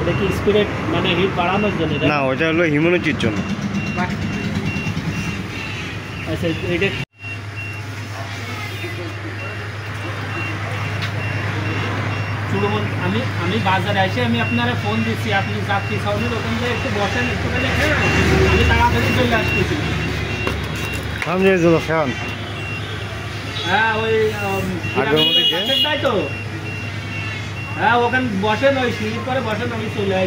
এটা কি স্পিরিট মানে হিট বাড়ানোর জন্য? না, ওটা হলো হিউম্যানিটির জন্য। আচ্ছা, এটা আমি বাজারে এসে আমি আপনারা ফোন দিচ্ছি, আপনি যাত্রী সাউন্ডের ওখান থেকে একটু বসেন, একটুখানি খেয়ে আমি তাড়াতাড়ি চলে আসতেছি। সামনে যাবো ফ্যান। হ্যাঁ, ওই তাই তো। হ্যাঁ, ওখানে বসেন, ওই স্লিপ করে বসেন, আমি চলে আসি।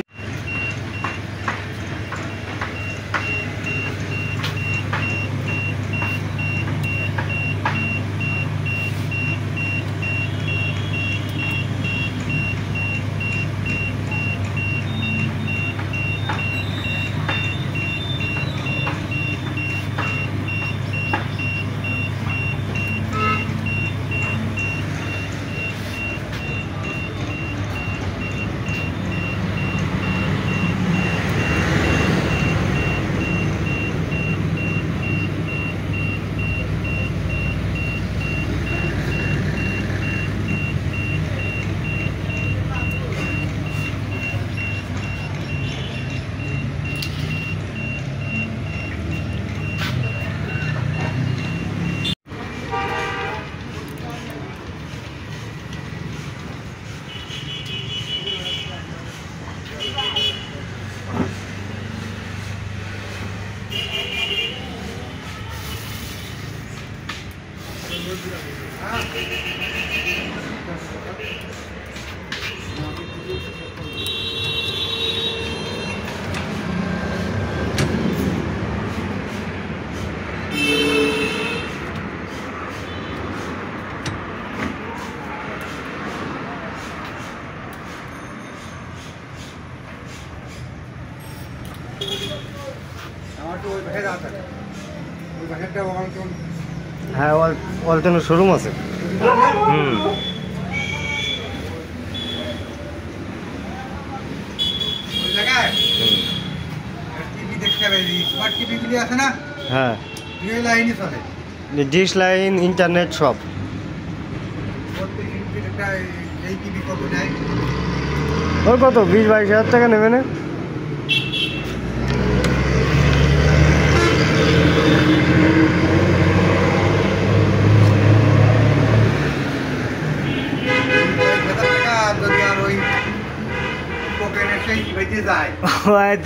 হ্যাঁ, ওয়ালটন শোরুম আছে। হ্যাঁ, ডিশ লাইন, ইন্টারনেট সব। ওর কত 20-22 হাজার টাকা নেবে না?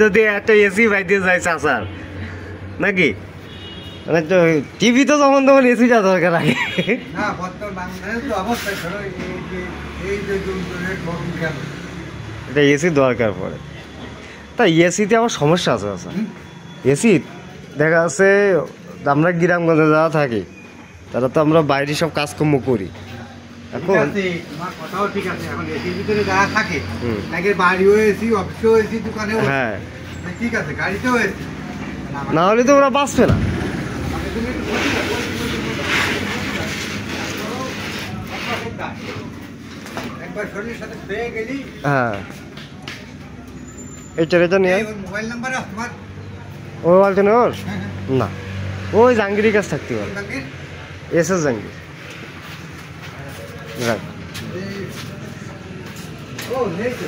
যদি একটা এসি বাইতে যায় চাচার নাকি, মানে তো টিভি তো তখন তখন এসিটা দরকার লাগে। এটা এসি দরকার পড়ে, তাই এসিতে আমার সমস্যা আছে। আচ্ছা, এসি দেখা যাচ্ছে আমরা গ্রামগঞ্জে যারা থাকি তারা তো আমরা বাইরে সব কাজকর্ম করি। এখন কথাও ঠিক আছে, এখন এসির ভিতরে যারা থাকে বাড়িও এসি, অফিসেও এসি, দোকানেও। হ্যাঁ, ঠিক আছে, গাড়িতেও এসি, না হলে তো ওরা বাঁচবে না। একবার শরীরের সাথে পেয়ে গেলি। হ্যাঁ, এটা নিয়ে মোবাইল নাম্বার তোমার? ও বলছেন ওর না, ওই জাহাঙ্গীরের কাছে থাকতে পারে। S S Jahangir. ও নেই তো।